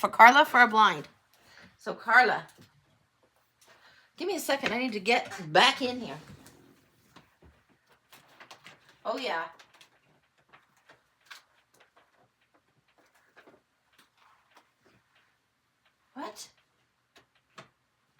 For Carla for a blind. So Carla, give me a second. I need to get back in here. Oh yeah. What?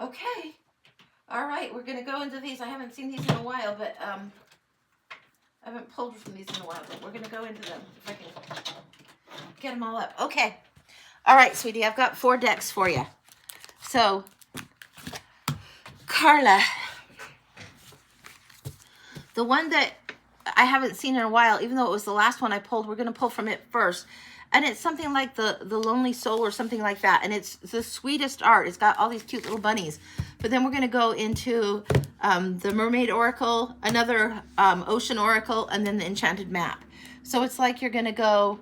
Okay. All right, we're gonna go into these. I haven't seen these in a while, but I haven't pulled from these in a while, but we're gonna go into them if I can get them all up. Okay. All right, sweetie, I've got 4 decks for you. So, Carla, the one that I haven't seen in a while, even though it was the last one I pulled, we're gonna pull from it first. And it's something like the Lonely Soul or something like that. And it's the sweetest art. It's got all these cute little bunnies. But then we're going to go into the Mermaid Oracle, another Ocean Oracle, and then the Enchanted Map. So it's like you're going to go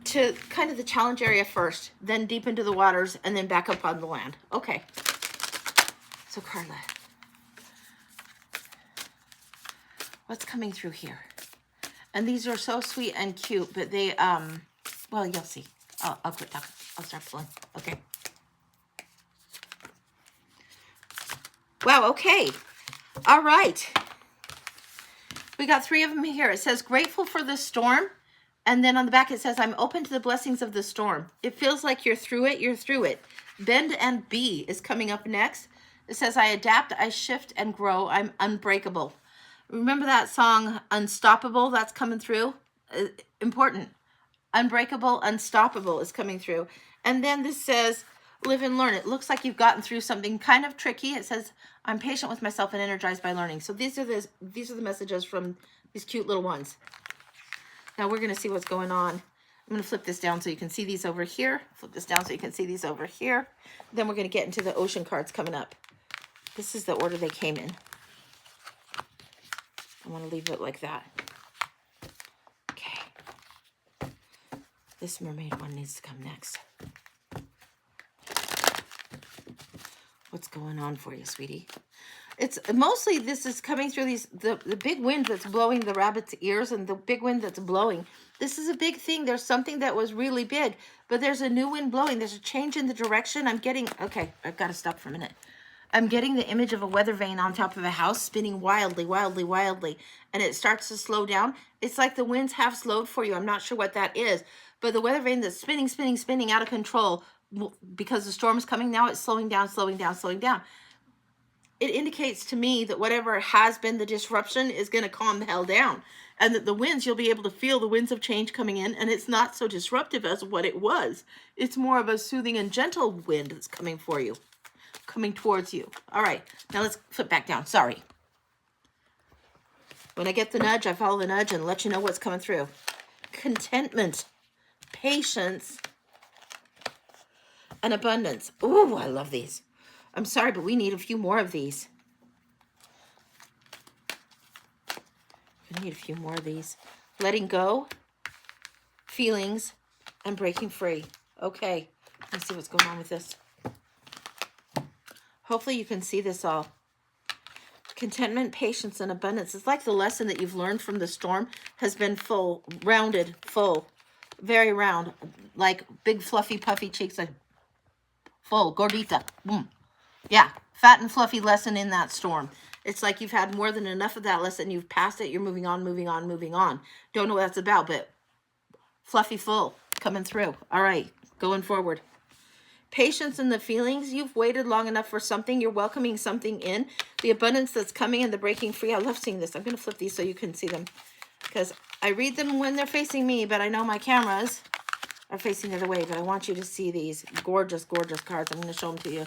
to kind of the challenge area first, then deep into the waters, and then back up on the land. Okay. So Carla, what's coming through here? And these are so sweet and cute, but they, well, you'll see. I'll quit talking. I'll start pulling. Okay. Wow, okay. All right. We got 3 of them here. It says, grateful for the storm. And then on the back it says, I'm open to the blessings of the storm. It feels like you're through it. You're through it. Bend and Be is coming up next. It says, I adapt, I shift and grow. I'm unbreakable. Remember that song, Unstoppable? That's coming through. Important. Unbreakable, unstoppable is coming through. And then this says, live and learn. It looks like you've gotten through something kind of tricky. It says, I'm patient with myself and energized by learning. So these are the messages from these cute little ones. Now we're going to see what's going on. I'm going to flip this down so you can see these over here. Flip this down so you can see these over here. Then we're going to get into the ocean cards coming up. This is the order they came in. I want to leave it like that. Okay. This mermaid one needs to come next. What's going on for you, sweetie? It's mostly, this is coming through the big wind that's blowing the rabbit's ears and the big wind that's blowing. This is a big thing. There's something that was really big, but there's a new wind blowing. There's a change in the direction. I'm getting, okay, I've got to stop for a minute. I'm getting the image of a weather vane on top of a house spinning wildly, wildly, wildly, and it starts to slow down. It's like the winds have slowed for you. I'm not sure what that is, but the weather vane that's spinning, spinning, spinning out of control because the storm is coming now, it's slowing down, slowing down, slowing down. It indicates to me that whatever has been the disruption is going to calm the hell down, and that the winds, you'll be able to feel the winds of change coming in, and it's not so disruptive as what it was. It's more of a soothing and gentle wind that's coming for you. Coming towards you. All right, now let's flip back down. Sorry. When I get the nudge, I follow the nudge and let you know what's coming through. Contentment, patience, and abundance. Ooh, I love these. I'm sorry, but we need a few more of these. We need a few more of these. Letting go, feelings, and breaking free. Okay, let's see what's going on with this. Hopefully you can see this all. Contentment, patience, and abundance. It's like the lesson that you've learned from the storm has been full, rounded, full, very round, like big fluffy puffy cheeks, like full, gordita. Boom. Yeah, fat and fluffy lesson in that storm. It's like you've had more than enough of that lesson. You've passed it. You're moving on, moving on, moving on. Don't know what that's about, but fluffy full coming through. All right, going forward. Patience in the feelings. You've waited long enough for something. You're welcoming something in. The abundance that's coming and the breaking free. I love seeing this. I'm going to flip these so you can see them, because I read them when they're facing me, but I know my cameras are facing the other way, but I want you to see these gorgeous, gorgeous cards. I'm going to show them to you.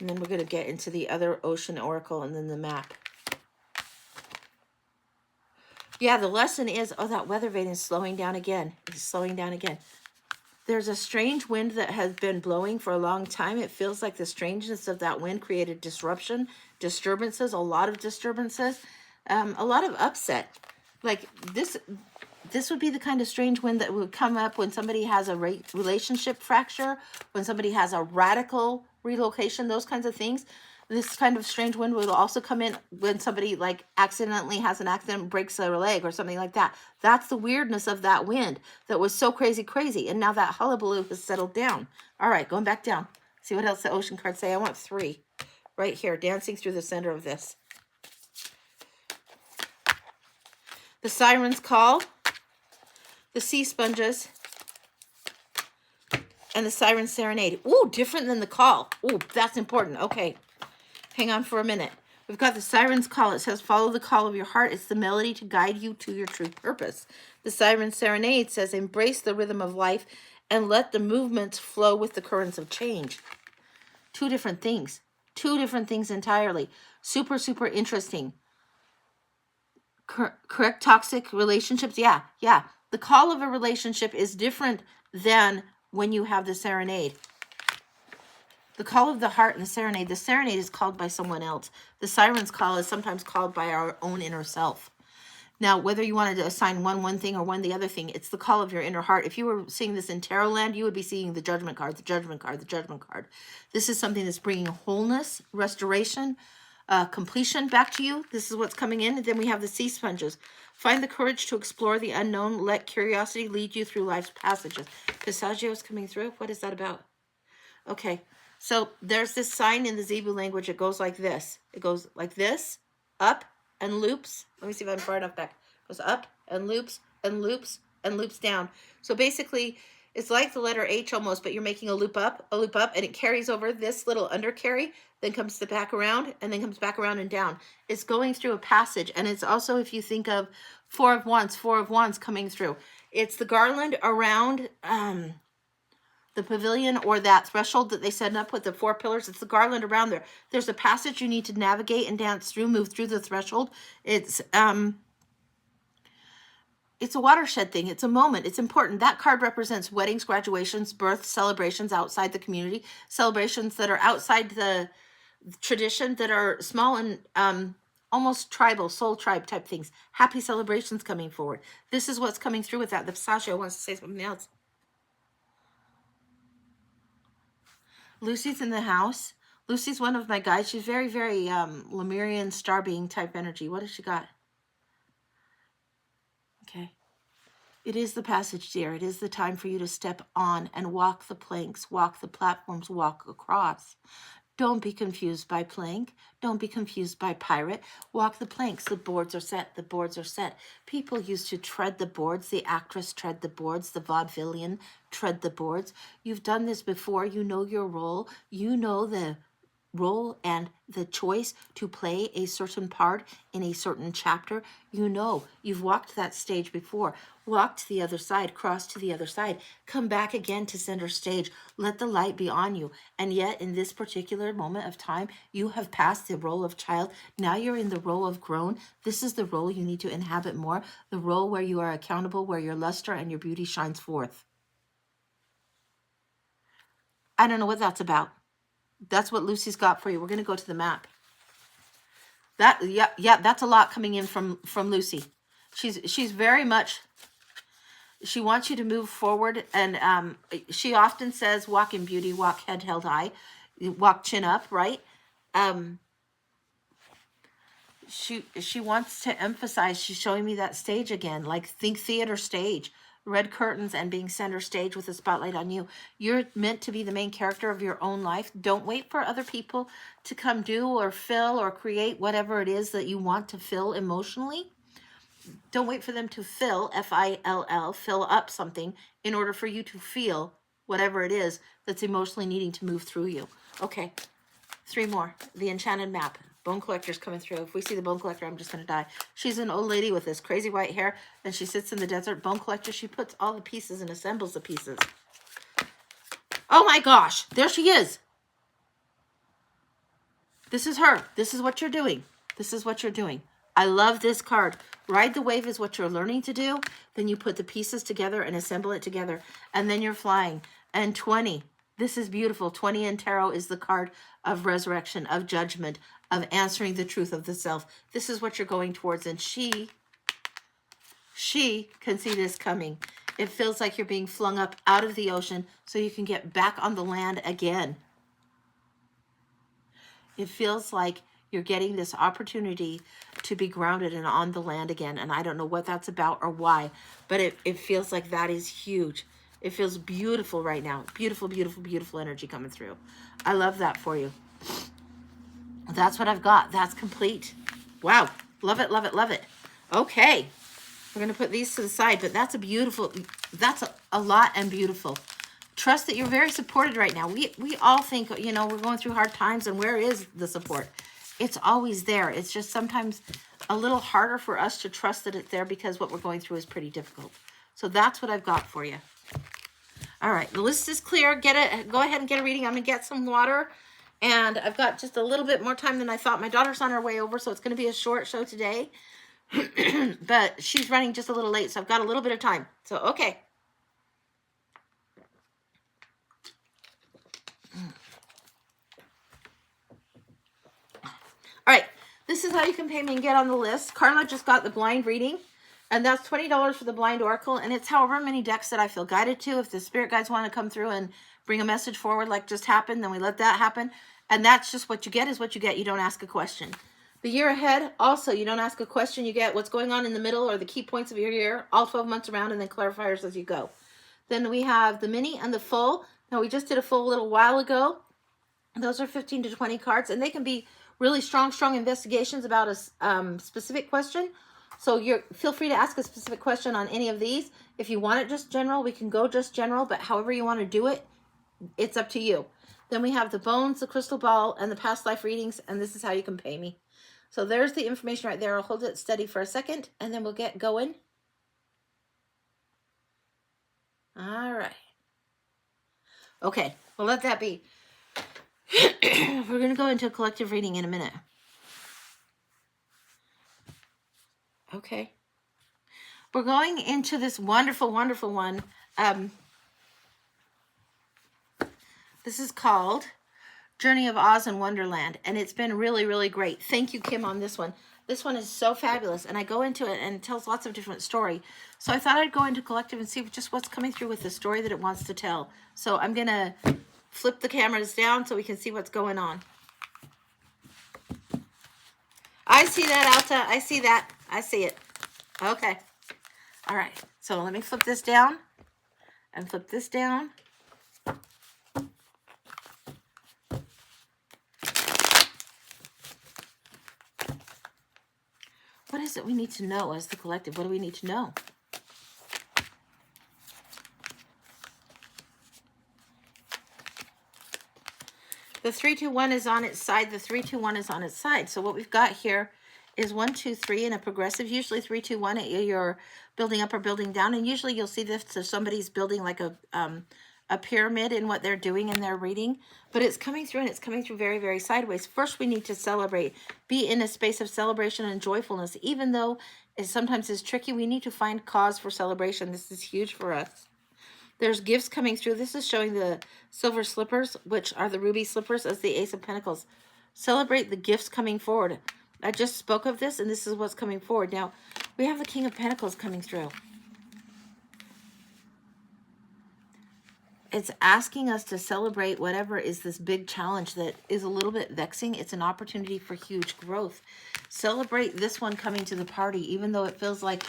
And then we're going to get into the other ocean oracle and then the map. Yeah, the lesson is, oh, that weather vane is slowing down again. It's slowing down again. There's a strange wind that has been blowing for a long time. It feels like the strangeness of that wind created disruption, disturbances, a lot of disturbances, a lot of upset. Like this would be the kind of strange wind that would come up when somebody has a relationship fracture, when somebody has a radical relocation, those kinds of things. This kind of strange wind will also come in when somebody like accidentally has an accident, breaks their leg or something like that. That's the weirdness of that wind that was so crazy, crazy. And now that hullabaloo has settled down. All right, going back down. See what else the ocean cards say. I want 3 right here, dancing through the center of this. The Siren's Call, the Sea Sponges, and the Siren Serenade. Ooh, different than the call. Ooh, that's important. Okay, hang on for a minute. We've got the Siren's Call. It says, follow the call of your heart. It's the melody to guide you to your true purpose. The Siren Serenade says, embrace the rhythm of life and let the movements flow with the currents of change. 2 different things. 2 different things entirely. Super, super interesting. Correct toxic relationships? Yeah. The call of a relationship is different than when you have the serenade. The call of the heart and the serenade is called by someone else. The siren's call is sometimes called by our own inner self. Now, whether you wanted to assign one thing or one the other thing, it's the call of your inner heart. If you were seeing this in Tarot land, you would be seeing the Judgment card, the Judgment card, the Judgment card. This is something that's bringing wholeness, restoration, completion back to you. This is what's coming in. And then we have the Sea Sponges. Find the courage to explore the unknown. Let curiosity lead you through life's passages. Passaggio is coming through. What is that about? Okay. So there's this sign in the Zebu language. It goes like this. It goes like this, up and loops. Let me see if I'm far enough back. It goes up and loops and loops and loops down. So basically, it's like the letter H almost, but you're making a loop up, and it carries over this little undercarry, then comes back around, and then comes back around and down. It's going through a passage, and it's also, if you think of 4 of Wands coming through. It's the garland around the pavilion, or that threshold that they set up with the 4 pillars. It's the garland around there. There's a passage you need to navigate and dance through, move through the threshold. It's a watershed thing. It's a moment. It's important. That card represents weddings, graduations, births, celebrations outside the community, celebrations that are outside the tradition, that are small and almost tribal, soul tribe type things. Happy celebrations coming forward. This is what's coming through with that. The Sasha wants to say something else. Lucy's in the house. Lucy's one of my guides. She's very, very Lemurian star being type energy. What has she got? Okay. It is the passage, dear. It is the time for you to step on and walk the planks, walk the platforms, walk across. Don't be confused by plank. Don't be confused by pirate. Walk the planks. The boards are set. The boards are set. People used to tread the boards. The actress tread the boards. The vaudevillian tread the boards. You've done this before. You know your role. You know the role and the choice to play a certain part in a certain chapter. You know, you've walked that stage before. Walk to the other side, cross to the other side, come back again to center stage. Let the light be on you. And yet in this particular moment of time, you have passed the role of child. Now you're in the role of grown. This is the role you need to inhabit more, the role where you are accountable, where your luster and your beauty shines forth. I don't know what that's about. That's what Lucy's got for you. We're going to go to the map. Yeah, that's a lot coming in from Lucy. She's very much, she wants you to move forward, and she often says, walk in beauty, walk head held high, walk chin up, right? She wants to emphasize, she's showing me that stage again, like think theater stage. Red curtains and being center stage with a spotlight on you. You're meant to be the main character of your own life. Don't wait for other people to come do or fill or create whatever it is that you want to fill emotionally. Don't wait for them to fill, F-I-L-L, fill up something in order for you to feel whatever it is that's emotionally needing to move through you. Okay, 3 more. The Enchanted Map. Bone Collector's coming through. If we see the Bone Collector, I'm just going to die. She's an old lady with this crazy white hair, and she sits in the desert. Bone Collector, she puts all the pieces and assembles the pieces. Oh my gosh, there she is. This is her. This is what you're doing. This is what you're doing. I love this card. Ride the wave is what you're learning to do. Then you put the pieces together and assemble it together, and then you're flying. And 20. This is beautiful. 20 in tarot is the card of resurrection, of judgment, of answering the truth of the self. This is what you're going towards, and she can see this coming. It feels like you're being flung up out of the ocean so you can get back on the land again. It feels like you're getting this opportunity to be grounded and on the land again. And I don't know what that's about or why, but it feels like that is huge. It feels beautiful right now. Beautiful, beautiful, beautiful energy coming through. I love that for you. That's what I've got. That's complete. Wow. Love it, love it, love it. Okay. We're going to put these to the side, but that's a beautiful, that's a lot and beautiful. Trust that you're very supported right now. We all think, you know, we're going through hard times, and where is the support? It's always there. It's just sometimes a little harder for us to trust that it's there because what we're going through is pretty difficult. So that's what I've got for you. All right, the list is clear. Get it. Go ahead and get a reading. I'm going to get some water, and I've got just a little bit more time than I thought. My daughter's on her way over, so it's going to be a short show today. But she's running just a little late, so I've got a little bit of time. So, okay. All right, this is how you can pay me and get on the list. Carla just got the blind reading, and that's $20 for the blind oracle, and it's however many decks that I feel guided to. If the spirit guides want to come through and bring a message forward like just happened, then we let that happen. And that's just what you get is what you get. You don't ask a question. The year ahead, also, you don't ask a question. You get what's going on in the middle or the key points of your year, all 12 months around, and then clarifiers as you go. Then we have the mini and the full. Now, we just did a full a little while ago. Those are 15 to 20 cards, and they can be really strong investigations about a specific question. So feel free to ask a specific question on any of these. If you want it just general, we can go just general, but however you want to do it, it's up to you. Then we have the bones, the crystal ball, and the past life readings, and this is how you can pay me. So there's the information right there. I'll hold it steady for a second, and then we'll get going. All right. Okay, we'll let that be. We're going to go into a collective reading in a minute. Okay. We're going into this wonderful, wonderful one. This is called Journey of Oz and Wonderland, and it's been really, really great. Thank you, Kim, on this one. This one is so fabulous, and I go into it, and it tells lots of different story. So I thought I'd go into collective and see just what's coming through with the story that it wants to tell. So I'm going to flip the cameras down so we can see what's going on. I see that, Alta. I see that. I see it. Okay. All right. So let me flip this down and flip this down. What is it we need to know as the collective? What do we need to know? The 3-2-1 is on its side. The 3-2-1 is on its side. So what we've got here is 1, 2, 3 in a progressive. Usually 3-2-1, you're building up or building down. And usually you'll see this if somebody's building like a pyramid in what they're doing in their reading. But it's coming through, and it's coming through very, very sideways. First, we need to celebrate. Be in a space of celebration and joyfulness. Even though it sometimes is tricky, we need to find cause for celebration. This is huge for us. There's gifts coming through. This is showing the silver slippers, which are the ruby slippers, as the Ace of Pentacles. Celebrate the gifts coming forward. I just spoke of this, and this is what's coming forward. Now, we have the King of Pentacles coming through. It's asking us to celebrate whatever is this big challenge that is a little bit vexing. It's an opportunity for huge growth. Celebrate this one coming to the party, even though it feels like,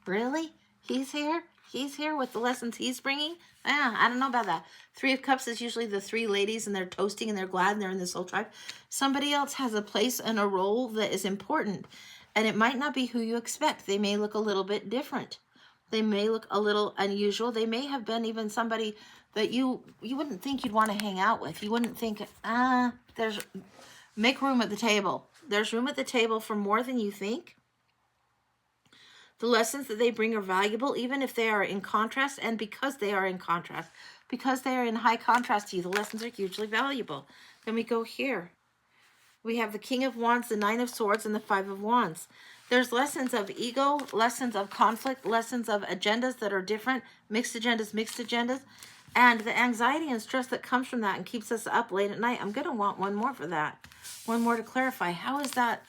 really? He's here? He's here with the lessons he's bringing? I don't know about that. 3 of Cups is usually the 3 ladies, and they're toasting, and they're glad, and they're in the soul tribe. Somebody else has a place and a role that is important, and it might not be who you expect. They may look a little bit different. They may look a little unusual. They may have been even somebody that you wouldn't think you'd want to hang out with. You wouldn't think, make room at the table. There's room at the table for more than you think. The lessons that they bring are valuable, even if they are in contrast, and because they are in contrast, because they are in high contrast to you, the lessons are hugely valuable. Then we go here. We have the King of Wands, the 9 of Swords, and the 5 of Wands. There's lessons of ego, lessons of conflict, lessons of agendas that are different, mixed agendas, and the anxiety and stress that comes from that and keeps us up late at night. I'm going to want one more for that. One more to clarify. How is that?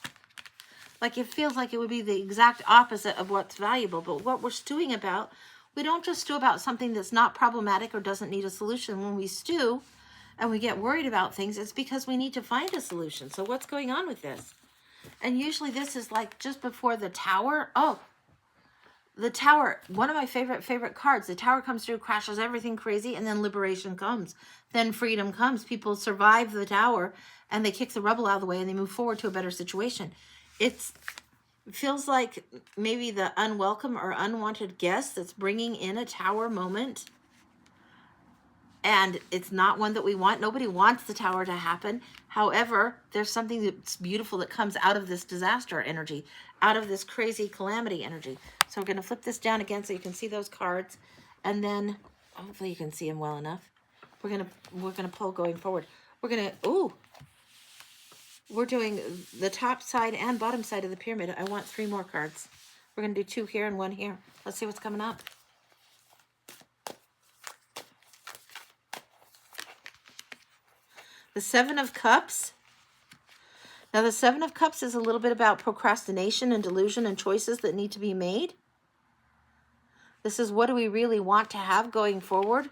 Like, it feels like it would be the exact opposite of what's valuable. But what we're stewing about, we don't just stew about something that's not problematic or doesn't need a solution. When we stew and we get worried about things, it's because we need to find a solution. So what's going on with this? And usually this is like just before the Tower. Oh, the Tower, one of my favorite cards. The Tower comes through, crashes everything crazy, and then liberation comes. Then freedom comes. People survive the Tower, and they kick the rubble out of the way, and they move forward to a better situation. It feels like maybe the unwelcome or unwanted guest that's bringing in a Tower moment, and it's not one that we want. Nobody wants the Tower to happen. However, there's something that's beautiful that comes out of this disaster energy, out of this crazy calamity energy. So we're going to flip this down again so you can see those cards, and then hopefully you can see them well enough. We're going to pull going forward. We're doing the top side and bottom side of the pyramid. I want 3 more cards. We're going to do 2 here and 1 here. Let's see what's coming up. The 7 of Cups. Now, the 7 of Cups is a little bit about procrastination and delusion and choices that need to be made. This is what do we really want to have going forward?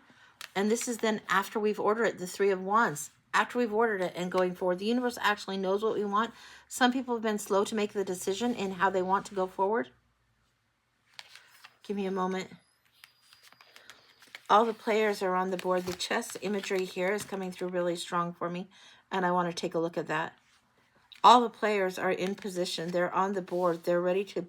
And this is then after we've ordered it, the 3 of Wands. After we've ordered it and going forward, the universe actually knows what we want. Some people have been slow to make the decision in how they want to go forward. Give me a moment. All the players are on the board. The chess imagery here is coming through really strong for me, and I want to take a look at that. All the players are in position. They're on the board. They're ready to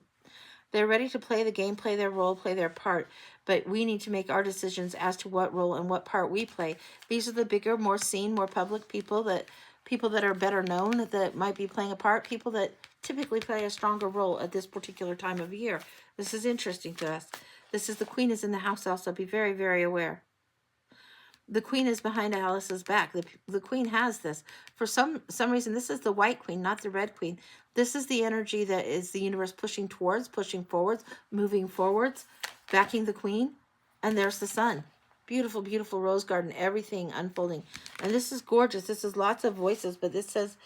play the game, play their role, play their part. But we need to make our decisions as to what role and what part we play. These are the bigger, more seen, more public people that are better known that might be playing a part, people that typically play a stronger role at this particular time of year. This is interesting to us. This is the Queen is in the house also. Be very, very aware. The Queen is behind Alice's back. The Queen has this. For some reason, this is the White Queen, not the Red Queen. This is the energy that is the universe pushing towards, pushing forwards, moving forwards, backing the Queen. And there's the Sun. Beautiful, beautiful rose garden, everything unfolding. And this is gorgeous. This is lots of voices, but this says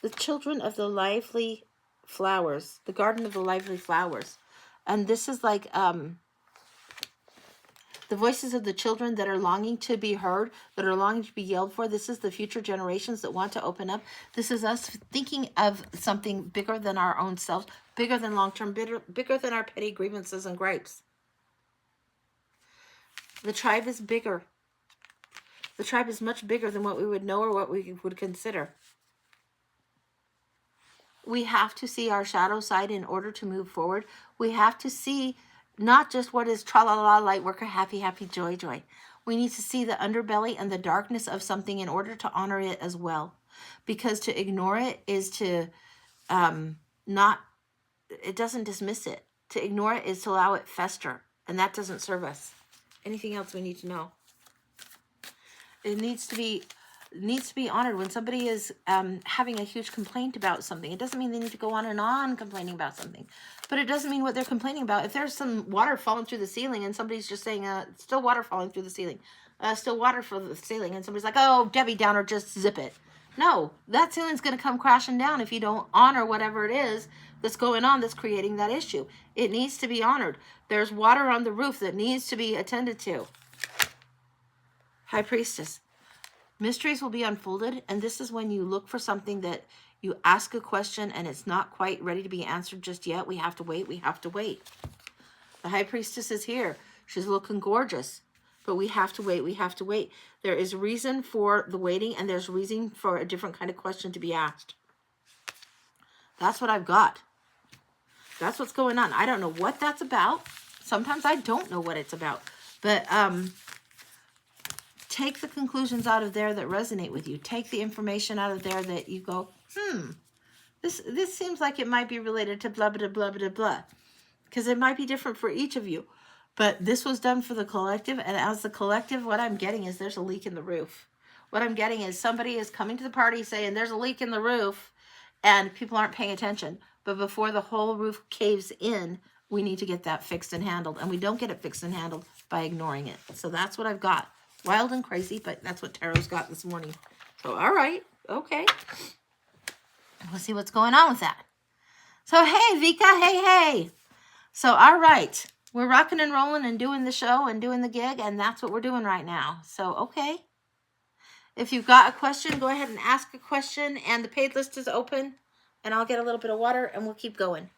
the children of the lively flowers, the garden of the lively flowers. And this is like the voices of the children that are longing to be heard, that are longing to be yelled for. This is the future generations that want to open up. This is us thinking of something bigger than our own selves, bigger than long-term, bigger than our petty grievances and gripes. The tribe is bigger. The tribe is much bigger than what we would know or what we would consider. We have to see our shadow side in order to move forward. We have to see not just what is tra-la-la, light worker, happy, happy, joy, joy. We need to see the underbelly and the darkness of something in order to honor it as well. Because to ignore it is to it doesn't dismiss it. To ignore it is to allow it fester. And that doesn't serve us. Anything else we need to know? It needs to be honored. When somebody is having a huge complaint about something, it doesn't mean they need to go on and on complaining about something. But it doesn't mean what they're complaining about. If there's some water falling through the ceiling and somebody's just saying, still water falling through the ceiling, still water from the ceiling, and somebody's like, oh, Debbie Downer, just zip it. No, that ceiling's going to come crashing down if you don't honor whatever it is that's going on that's creating that issue. It needs to be honored. There's water on the roof that needs to be attended to. High Priestess. Mysteries will be unfolded, and this is when you look for something that you ask a question and it's not quite ready to be answered just yet. We have to wait. We have to wait. The High Priestess is here. She's looking gorgeous, but we have to wait. We have to wait. There is reason for the waiting, and there's reason for a different kind of question to be asked. That's what I've got. That's what's going on. I don't know what that's about. Sometimes I don't know what it's about, but take the conclusions out of there that resonate with you. Take the information out of there that you go, this seems like it might be related to blah, blah, blah, blah, blah. Because it might be different for each of you. But this was done for the collective. And as the collective, what I'm getting is there's a leak in the roof. What I'm getting is somebody is coming to the party saying there's a leak in the roof and people aren't paying attention. But before the whole roof caves in, we need to get that fixed and handled. And we don't get it fixed and handled by ignoring it. So that's what I've got. Wild and crazy, but that's what Tarot's got this morning. So, all right. Okay. We'll see what's going on with that. So, hey, Vika. Hey. So, all right. We're rocking and rolling and doing the show and doing the gig, and that's what we're doing right now. So, okay. If you've got a question, go ahead and ask a question. And the paid list is open. And I'll get a little bit of water and we'll keep going.